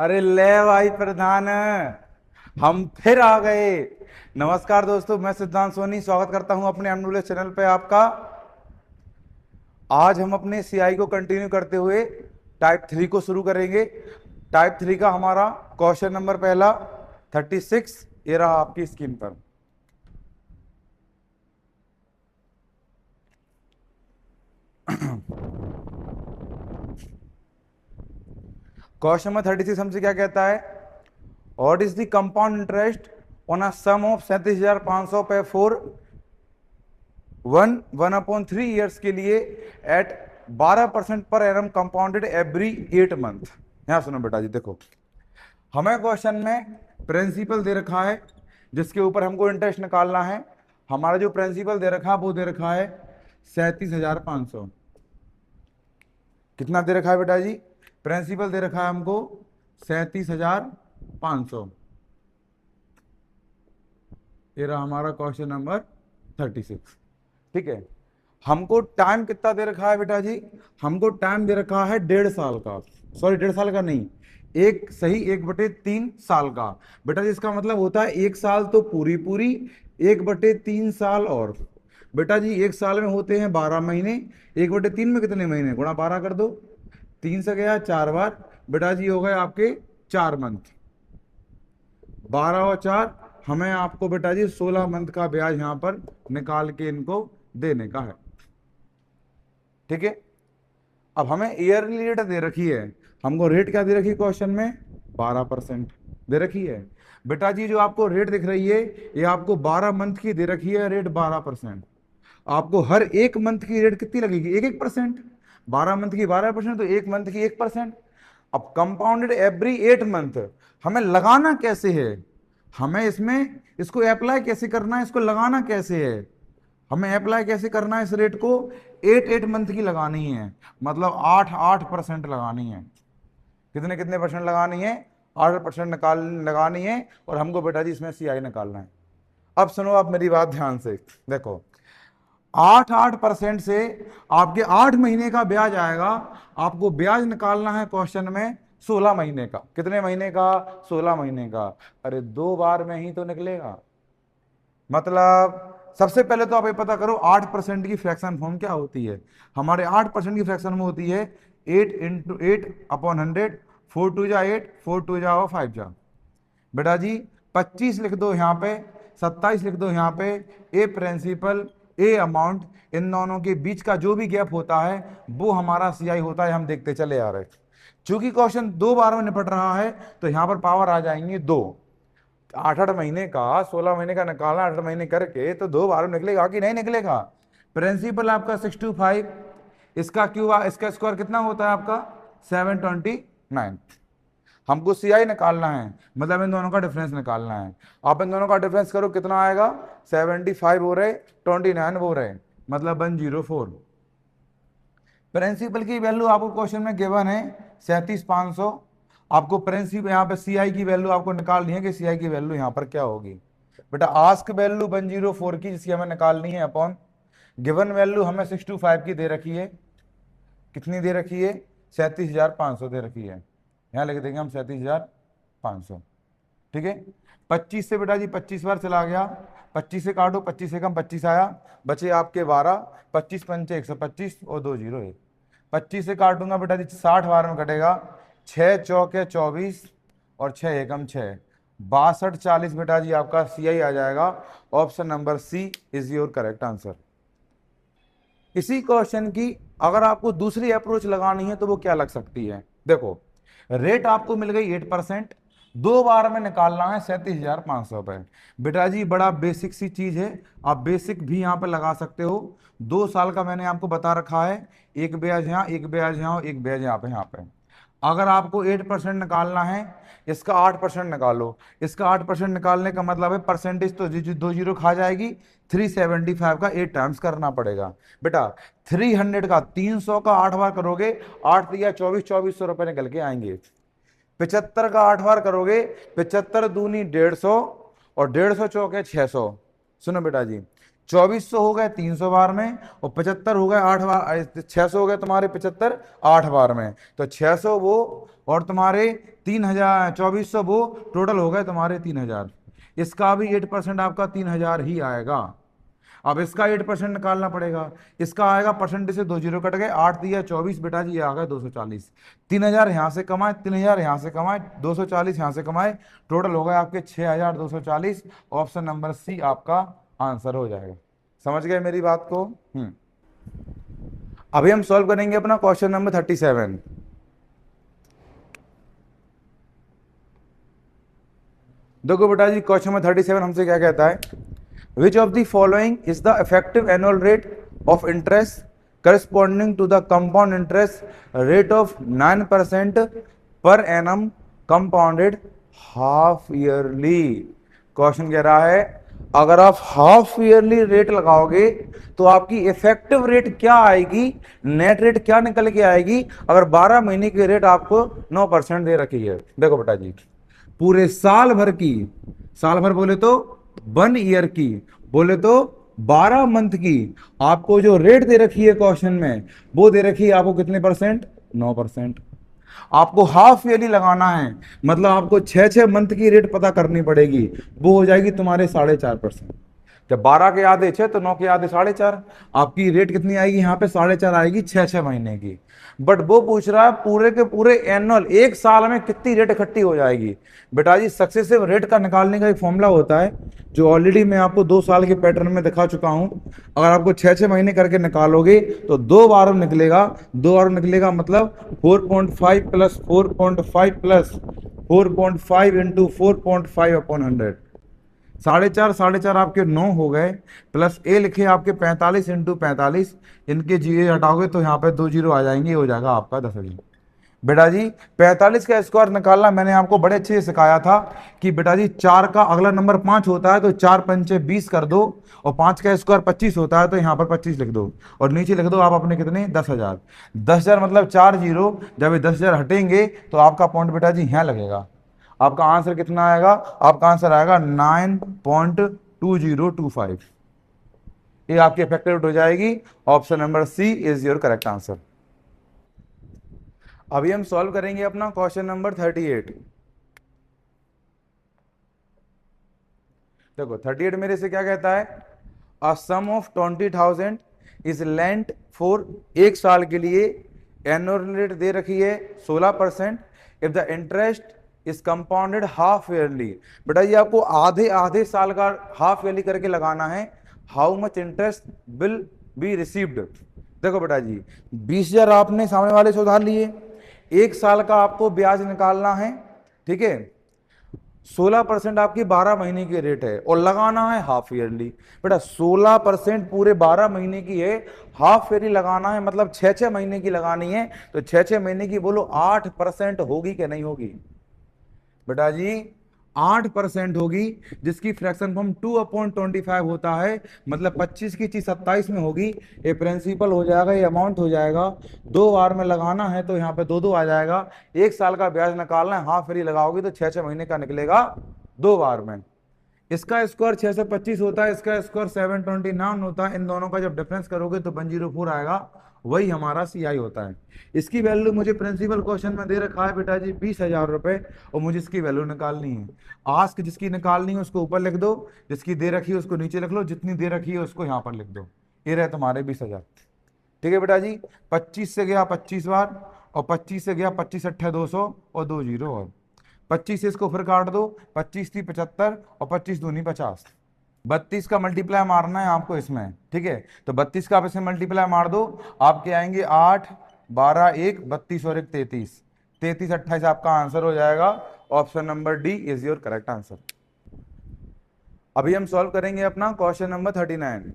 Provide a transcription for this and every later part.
अरे ले भाई प्रधान, हम फिर आ गए। नमस्कार दोस्तों, मैं सिद्धांत सोनी स्वागत करता हूं अपने अनमोल चैनल पे आपका। आज हम अपने सीआई को कंटिन्यू करते हुए टाइप 3 को शुरू करेंगे। टाइप 3 का हमारा क्वेश्चन नंबर पहला 36 ये रहा आपकी स्क्रीन पर। क्वेश्चन नंबर 36 हमसे क्या कहता है? What is the compound interest on a sum of 37,500 पे फोर 1/3 ईयर्स के लिए एट 12% पर एनम कंपाउंडेड एवरी 8 मंथ। यहां सुनो बेटा जी, देखो हमें क्वेश्चन में प्रिंसिपल दे रखा है जिसके ऊपर हमको इंटरेस्ट निकालना है। हमारा जो प्रिंसिपल दे रखा है वो दे रखा है 37,500। कितना दे रखा है बेटा जी? प्रिंसिपल दे रखा है हमको 37,500। ये रहा हमारा क्वेश्चन नंबर 36। ठीक है, हमको टाइम कितना दे रखा है बेटा जी? हमको टाइम दे रखा है 1.5 साल का। सॉरी, 1.5 साल का नहीं, 1/3 का। बेटा जी इसका मतलब होता है 1 साल तो पूरी पूरी, 1/3 साल और। बेटा जी 1 साल में होते हैं 12 महीने, 1/3 में कितने महीने? गुणा 12 कर दो, 3 से गया 4 बार। बेटा जी हो गए आपके 4 मंथ। 12 और 4, हमें आपको बेटा जी 16 मंथ का ब्याज यहां पर निकाल के इनको देने का है। ठीक है, अब हमें ईयरली रेट दे रखी है। हमको रेट क्या दे रखी है क्वेश्चन में? 12% दे रखी है। बेटा जी जो आपको रेट दिख रही है ये आपको 12 मंथ की दे रखी है, रेट 12%। आपको हर एक मंथ की रेट कितनी लगेगी? 1-1%। 12 मंथ की 12%, तो 1 मंथ की 1%। अब कंपाउंडेड एवरी 8 मंथ, हमें लगाना कैसे है? हमें इसमें इसको अप्लाई कैसे करना है? इसको लगाना कैसे है? हमें अप्लाई कैसे करना है? इस रेट को 8-8 मंथ की लगानी है, मतलब 8-8% लगानी है। कितने कितने परसेंट लगानी है? 8% निकाल लगानी है। और हमको बेटा जी इसमें सीआई निकालना है। अब सुनो आप मेरी बात ध्यान से, देखो 8-8% से आपके 8 महीने का ब्याज आएगा। आपको ब्याज निकालना है क्वेश्चन में 16 महीने का। कितने महीने का? 16 महीने का। अरे 2 बार में ही तो निकलेगा। मतलब सबसे पहले तो आप ये पता करो 8% की फ्रैक्शन फॉर्म क्या होती है। हमारे 8% की फ्रैक्शन में होती है 8 × 8/100। 4 2 जा 8, 4 2 जा 5 जा। बेटा जी 25 लिख दो यहाँ पे, 27 लिख दो यहाँ पे। ए प्रिंसिपल, ए अमाउंट, इन दोनों के बीच का जो भी गैप होता है वो हमारा सीआई होता है। हम देखते चले आ रहे। चूंकि क्वेश्चन 2 बार में निपट रहा है तो यहाँ पर पावर आ जाएंगे 2। 8-8 महीने का 16 महीने का निकालना, 8 महीने करके तो 2 बार में निकलेगा कि नहीं निकलेगा? प्रिंसिपल आपका 625, इसका क्यू इसका स्क्वायर कितना होता है आपका? 729। हमको सीआई निकालना है, मतलब इन दोनों का डिफरेंस निकालना है। आप इन दोनों का डिफरेंस करो, कितना आएगा? 75 हो रहे, 29 हो रहे, मतलब 104। प्रिंसिपल की वैल्यू आपको क्वेश्चन में गिवन है 37,500। आपको प्रिंसिपल यहाँ पे सीआई की वैल्यू आपको निकालनी है कि सीआई की वैल्यू यहाँ पर क्या होगी। बेटा आस्क वैल्यू 104 की जिसकी हमें निकालनी है अपॉन गिवन वैल्यू हमें 625 की दे रखी है। कितनी दे रखी है? 37,500 दे रखी है। यहाँ लिख देंगे हम 37,500। ठीक है, 25 से बेटा जी 25 बार चला गया, 25 से काटो, 25 से कम 25 आया, बचे आपके 12। 25 पंचे 125 और 2 0 1। 25 से काटूंगा बेटा जी 60 बार में कटेगा। 6 चौके 24 और 6 एकम 6, 62 40 बेटा जी आपका सीआई आ जाएगा। Option number C is your correct answer. इसी क्वेश्चन की अगर आपको दूसरी अप्रोच लगानी है तो वो क्या लग सकती है? देखो रेट आपको मिल गई 8%, 2 बार में निकालना है 37,500 रुपए। बेटा जी बड़ा बेसिक सी चीज है, आप बेसिक भी यहाँ पे लगा सकते हो। 2 साल का मैंने आपको बता रखा है, एक ब्याज यहाँ, एक ब्याज यहाँ, एक ब्याज यहाँ पे यहाँ पे। अगर आपको 8% निकालना है, इसका 8% निकालो। इसका 8% निकालने का मतलब है परसेंटेज तो 2 जीरो खा जाएगी। 375 का 8 टाइम्स करना पड़ेगा। बेटा 300 का 300 का 8 बार करोगे, 8 दिया 2400 रुपए निकल के आएंगे। 75 का 8 बार करोगे, 75 दूनी 150 और 150 चौके 600। सुनो बेटा जी 2400 हो गए 300 बार में, और 75 हो गए 8 बार, 600 हो गए तुम्हारे 75 8 बार में। तो 600 वो और तुम्हारे 3000 2400 वो टोटल हो गए तुम्हारे 3000। इसका भी 8% आपका 3000 ही आएगा। अब इसका 8% निकालना पड़ेगा। इसका आएगा परसेंटेज से 2 जीरो कट गए, 8 दिया 24 बेटा जी, ये आ गए 240। 3000 यहाँ से कमाए, 3000 यहाँ से कमाए, 240 यहाँ से कमाए, टोटल हो गए आपके 6240। ऑप्शन नंबर सी आपका आंसर हो जाएगा। समझ गए मेरी बात को? अभी हम सॉल्व करेंगे अपना क्वेश्चन नंबर 37। देखो बेटा जी, क्वेश्चन नंबर 37 हमसे क्या कहता है, which of the following is the effective annual rate of interest corresponding to the compound interest rate of 9% per annum compounded half yearly. Question कह रहा है अगर आप हाफ ईयरली रेट लगाओगे तो आपकी इफेक्टिव रेट क्या आएगी, नेट रेट क्या निकल के आएगी अगर 12 महीने की रेट आपको 9% दे रखी है। देखो बेटा जी, पूरे साल भर की, साल भर बोले तो 1 ईयर की, बोले तो 12 मंथ की आपको जो रेट दे रखी है क्वेश्चन में, वो दे रखी है आपको कितने परसेंट? 9%। आपको हाफ ईयरली लगाना है, मतलब आपको 6 मंथ की रेट पता करनी पड़ेगी, वो हो जाएगी तुम्हारे 4.5%। जब 12 के आधे 6 तो 9 के आधे 4.5, आपकी रेट कितनी आएगी यहाँ पे? 4.5 आएगी 6 महीने की। बट वो पूछ रहा है पूरे के पूरे एनुअल, एक साल में कितनी रेट इकट्ठी हो जाएगी। बेटा जी, सक्सेसिव रेट का निकालने का एक फॉर्मूला होता है जो ऑलरेडी मैं आपको 2 साल के पैटर्न में दिखा चुका हूं। अगर आपको 6 महीने करके निकालोगे तो 2 बार निकलेगा, 2 बार निकलेगा, मतलब 4.5 प्लस 4.5 प्लस 4.5 इंटू 4.5 अपॉन 100। 4.5 आपके 9 हो गए, प्लस ए लिखे आपके 45 इंटू 45, इनके जीए हटाओगे तो यहाँ पे 2 जीरो आ जाएंगे, हो जाएगा आपका 10,000। बेटा जी 45 का स्क्वायर निकालना मैंने आपको बड़े अच्छे से सिखाया था कि बेटा जी 4 का अगला नंबर 5 होता है तो 4 पंचे 20 कर दो, और 5 का स्क्वायर 25 होता है तो यहाँ पर 25 लिख दो, और नीचे लिख दो आप अपने कितने? 10,000। 10,000 मतलब 4 जीरो, जब ये 10,000 हटेंगे तो आपका पॉइंट बेटा जी यहाँ लगेगा। आपका आंसर कितना आएगा? आपका आंसर आएगा 9.2025। ये आपकी इफेक्टिव रेट हो जाएगी। Option number C is your correct answer. अभी हम सॉल्व करेंगे अपना क्वेश्चन नंबर 38। देखो 38 मेरे से क्या कहता है, अ sum of 20,000 is lent for, एक साल के लिए एनुअल रेट दे रखी है 16%, if the interest is compounded half yearly. बेटा ये आपको आधे आधे साल का हाफ ईयरली करके लगाना है। How much interest will be received. देखो बेटा जी 20,000 आपने सामने वाले से उधार लिए, एक साल का आपको ब्याज निकालना है, ठीक है, 16% आपकी 12 महीने की रेट है और लगाना है हाफ ईयरली। बेटा 16% पूरे 12 महीने की है, हाफ ईयरली लगाना है, मतलब 6 महीने की लगानी है, तो 6 महीने की बोलो 8% होगी कि नहीं होगी? बेटा जी 8% होगी, जिसकी फ्रैक्शन फॉर्म 2/25 होता है, मतलब 25 की चीज 27 में होगी। ये प्रिंसिपल हो जाएगा, ये अमाउंट हो जाएगा। 2 बार में लगाना है तो यहाँ पे 2 आ जाएगा। एक साल का ब्याज निकालना है, हाफ ईयरली लगाओगे तो 6 महीने का निकलेगा 2 बार में। इसका स्क्वायर 625 होता है, इसका स्क्वायर 729 होता है। इन दोनों का जब डिफरेंस करोगे तो 104 आएगा, वही हमारा CI होता है। इसकी वैल्यू मुझे प्रिंसिपल क्वेश्चन में दे रखा है बेटा जी 20,000 रुपए, और मुझे इसकी वैल्यू निकालनी है। आस्क जिसकी निकालनी है उसको ऊपर लिख दो, जिसकी दे रखी है उसको नीचे लिख लो, जितनी दे रखी है उसको यहाँ पर लिख दो। ये रहे तुम्हारे 20,000। ठीक है बेटा जी, 25 से गया 25 बार, और 25 से गया 25 अट्ठे 200 और 2 जीरो, और 25 से इसको फिर काट दो, 25 थी 75 और 25 दूनी 50। 32 का मल्टीप्लाई मारना है आपको इसमें, ठीक है, तो 32 का आप इसमें मल्टीप्लाई मार दो, आपके आएंगे 8, 12, 1, 32 और 1 33, 33, 28 आपका आंसर हो जाएगा। Option number D is your correct answer. अभी हम सॉल्व करेंगे अपना क्वेश्चन नंबर 39।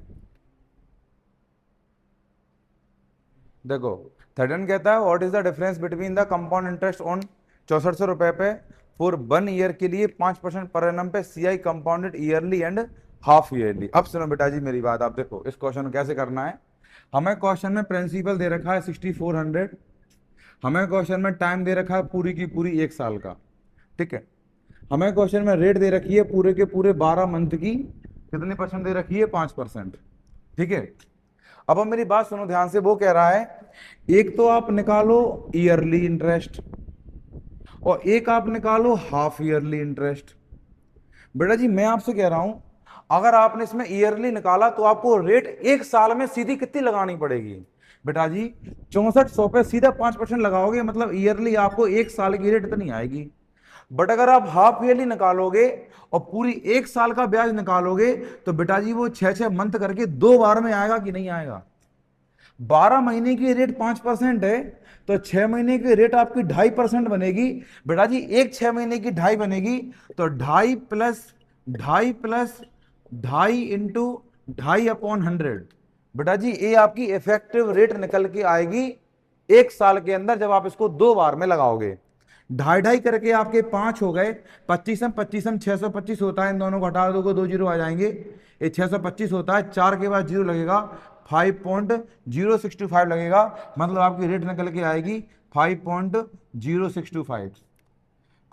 देखो 39 कहता है what is the difference between the compound interest on 6400 रुपए पे फॉर 1 ईयर के लिए 5% पर एनम पे CI compounded yearly and half yearly. अब सुनो बेटा जी मेरी बात, आप देखो इस क्वेश्चन को कैसे करना है। हमें क्वेश्चन में प्रिंसिपल दे रखा है 6400, हमें क्वेश्चन में टाइम दे रखा है पूरी की पूरी 1 साल का, ठीक है, हमें क्वेश्चन में रेट दे रखी है पूरे के पूरे 12 मंथ की, कितने % दे रखी है? 5%, ठीक है। अब मेरी बात सुनो ध्यान से, वो कह रहा है एक तो आप निकालो ईयरली इंटरेस्ट, और एक आप निकालो हाफ ईयरली इंटरेस्ट। बेटा जी मैं आपसे कह रहा हूं, अगर आपने इसमें ईयरली निकाला तो आपको रेट एक साल में सीधी कितनी लगानी पड़ेगी? बेटा जी 6400 पे सीधा 5% लगाओगे, मतलब ईयरली आपको एक साल की रेट इतनी आएगी। बट अगर आप हाफ ईयरली निकालोगे और पूरी एक साल का ब्याज निकालोगे तो बेटा जी वो 6-6 मंथ करके 2 बार में आएगा कि नहीं आएगा? 12 महीने की रेट 5% है, तो 6 महीने की रेट आपकी 2.5% बनेगी। बेटा जी एक 6 महीने की 2.5 बनेगी, तो 2.5 इंटू 2.5/100। बेटा जी ये आपकी इफेक्टिव रेट निकल के आएगी एक साल के अंदर, जब आप इसको 2 बार में लगाओगे। 2.5 करके आपके 5 हो गए, 25 625 होता है, इन दोनों को हटा दोगे 2 जीरो आ जाएंगे, ये 625 होता है, 4 के बाद जीरो लगेगा, 5.0625 लगेगा, मतलब आपकी रेट निकल के आएगी 5.0625।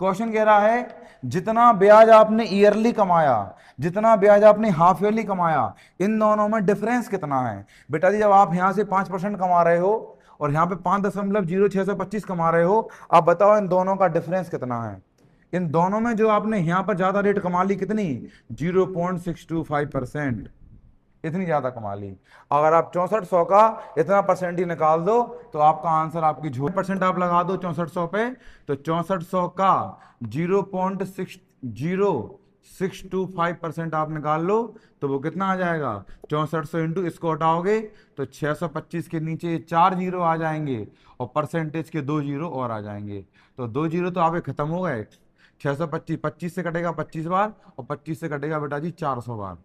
क्वेश्चन कह रहा है जितना ब्याज आपने ईयरली कमाया, जितना ब्याज आपने हाफ ईयरली कमाया, इन दोनों में डिफरेंस कितना है? बेटा जी जब आप यहां से 5% कमा रहे हो और यहाँ पे 5.0625 कमा रहे हो, आप बताओ इन दोनों का डिफरेंस कितना है? इन दोनों में जो आपने यहाँ पर ज्यादा रेट कमा ली कितनी? 0.625%, इतनी ज्यादा कमा ली। अगर आप 6400 का इतना परसेंट ही निकाल दो तो आपका आंसर, आपकी झूठ परसेंट आप लगा दो 6400 पे, तो 6400 का 0.625% आप निकाल लो तो वो कितना आ जाएगा? 6400 इंटू इसको हटाओगे तो 625 के नीचे 4 जीरो आ जाएंगे और परसेंटेज के 2 जीरो और आ जाएंगे, तो 2 जीरो तो आपके खत्म हो गए। 625 25 से कटेगा 25 बार और 25 से कटेगा बेटा जी 400 बार,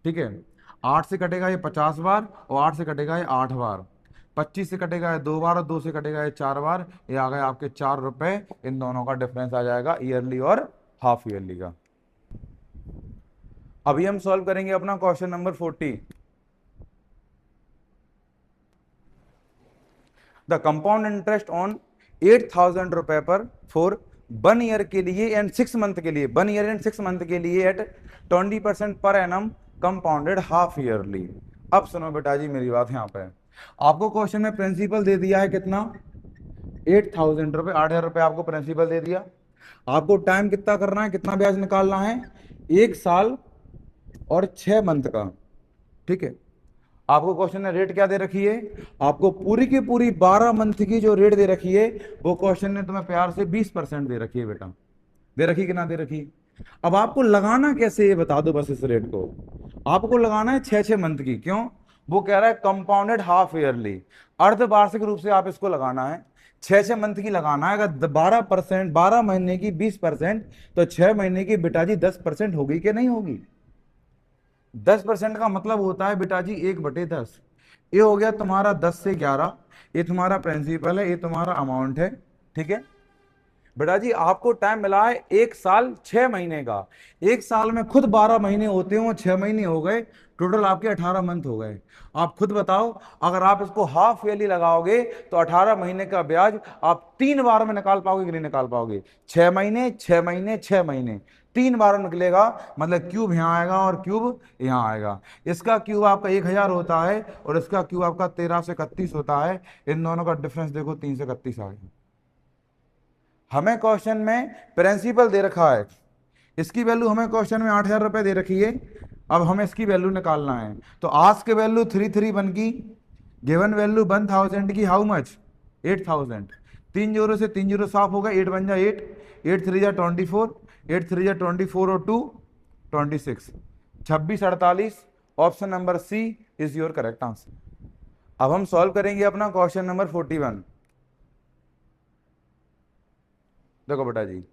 ठीक है। 8 से कटेगा ये 50 बार और 8 से कटेगा ये 8 बार, 25 से कटेगा ये 2 बार और 2 से कटेगा ये 4 बार, ये आ गए आपके 4 रुपए। इन दोनों का डिफरेंस आ जाएगा ईयरली और हाफ ईयरली का। अभी हम सॉल्व करेंगे अपना question number 40। The compound interest on 8,000 रुपए पर फॉर 1 ईयर के लिए एंड 6 मंथ के लिए, 1 ईयर एंड 6 मंथ के लिए eight 20% per annum compounded half yearly. अब सुनो बेटा जी मेरी बात, यहाँ पे आपको क्वेश्चन में प्रिंसिपल दे दिया है कितना? 8,000 रुपए, 8,000 रुपए आपको प्रिंसिपल दे दिया। आपको टाइम कितना करना है, कितना ब्याज निकालना है? 1 साल और 6 मंथ का, ठीक है। आपको क्वेश्चन में रेट क्या दे रखी है? आपको पूरी की पूरी 12 मंथ की जो रेट दे रखी है वो क्वेश्चन ने तुम्हें प्यार से 20% दे रखी है बेटा। दे रखी कि ना दे रखी? अब आपको लगाना कैसे ये बता दो बस। इस रेट को आपको लगाना है 6-6 मंथ की। क्यों? वो कह रहा है कंपाउंडेड हाफ ईयरली, अर्धवार्षिक रूप से आप इसको लगाना है, 6-6 मंथ की लगाना है। अगर 12%, 12 महीने की 20%, तो 6 महीने की बेटा जी 10% होगी कि नहीं होगी? 10% का मतलब होता है बेटा जी 1/10। ये हो गया तुम्हारा 10 से 11, ये तुम्हारा प्रिंसिपल है, ये तुम्हारा अमाउंट है, ठीक है। बेटा जी आपको टाइम मिला है 1 साल 6 महीने का। 1 साल में खुद 12 महीने होते हो, 6 महीने हो गए, टोटल आपके 18 मंथ हो गए। आप खुद बताओ, अगर आप इसको हाफ ईयरली लगाओगे तो 18 महीने का ब्याज आप 3 बार में निकाल पाओगे कि नहीं निकाल पाओगे? 6 महीने 6 महीने 6 महीने, 3 बार में निकलेगा, मतलब क्यूब यहाँ आएगा और क्यूब यहाँ आएगा। इसका क्यूब आपका 1000 होता है और इसका क्यूब आपका 13 से 31 होता है। इन दोनों का डिफरेंस देखो, 3 से 31 आ गया। हमें क्वेश्चन में प्रिंसिपल दे रखा है, इसकी वैल्यू हमें क्वेश्चन में 8,000 रुपए दे रखी है। अब हमें इसकी वैल्यू निकालना है, तो आस्क की वैल्यू 331 की, गिवन वैल्यू 1000 की, हाउ मच? 8,000। 3 जीरो से 3 जीरो साफ होगा, 8 बन जाए 8, 8 3 जा 24, 8 3 जा 24 और 2 26, 26 48। Option number C is your correct answer. अब हम सॉल्व करेंगे अपना क्वेश्चन नंबर 41। देखो बेटा जी,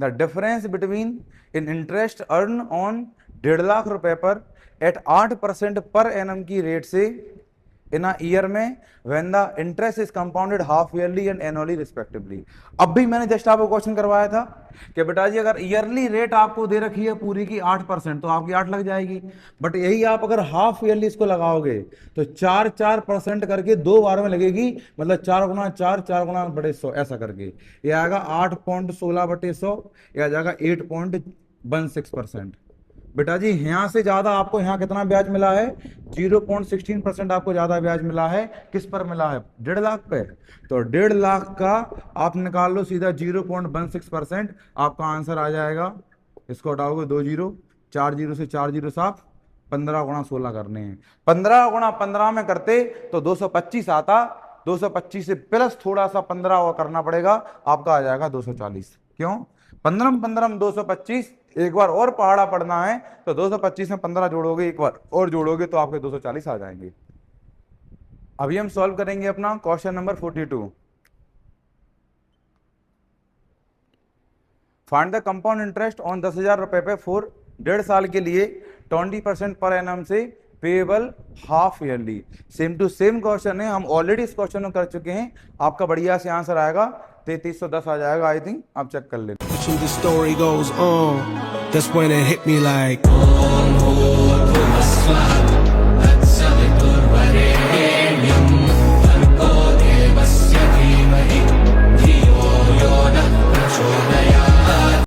the difference between in interest earn on 1.5 lakh रुपए पर एट 8% पर एनम की रेट से इन अ ईयर में when the interest is compounded half yearly and annually respectively. अब भी मैंने जस्ट आपको क्वेश्चन करवाया था कि बेटा जी अगर ईयरली रेट आपको दे रखी है पूरी की 8%, तो आपकी 8 लग जाएगी। बट यही आप अगर हाफ ईयरली इसको लगाओगे तो 4% करके 2 बार में लगेगी, मतलब 4 गुना 4, 4 गुना बटे 100, ऐसा करके ये आएगा 8.16/100, यह आ जाएगा 8.16%। बेटा जी यहाँ से ज्यादा आपको यहाँ कितना ब्याज मिला है, 0.16% आपको ज्यादा ब्याज मिला है। किस पर मिला है, 1.5 लाख पे। तो 1.5 लाख का आप निकाल लो सीधा 0.16%, आपका आंसर आ जाएगा। इसको हटाओगे 2 जीरो, 4 जीरो से 4 जीरो साफ, 15 गुणा 16 करने हैं। 15 गुणा 15 में करते तो 225 आता, 225 से प्लस थोड़ा सा 15 और करना पड़ेगा, आपका आ जाएगा 240। क्यों, 15 15 में 225, एक बार और पहाड़ा पढ़ना है तो 225 में 15 जोड़ोगे, एक बार और जोड़ोगे तो आपके 240 आ जाएंगे। अभी हम सॉल्व करेंगे अपना question number 42। Find the compound interest on 10,000 रुपए पे फॉर 1.5 साल के लिए 20% पर एनम से payable half yearly. Same to same question है, हम ऑलरेडी इस क्वेश्चन में कर चुके हैं। आपका बढ़िया से आंसर आएगा 3310 आ जाएगा, आई थिंक आप चेक कर लेते। The story goes on. That's when it hit me like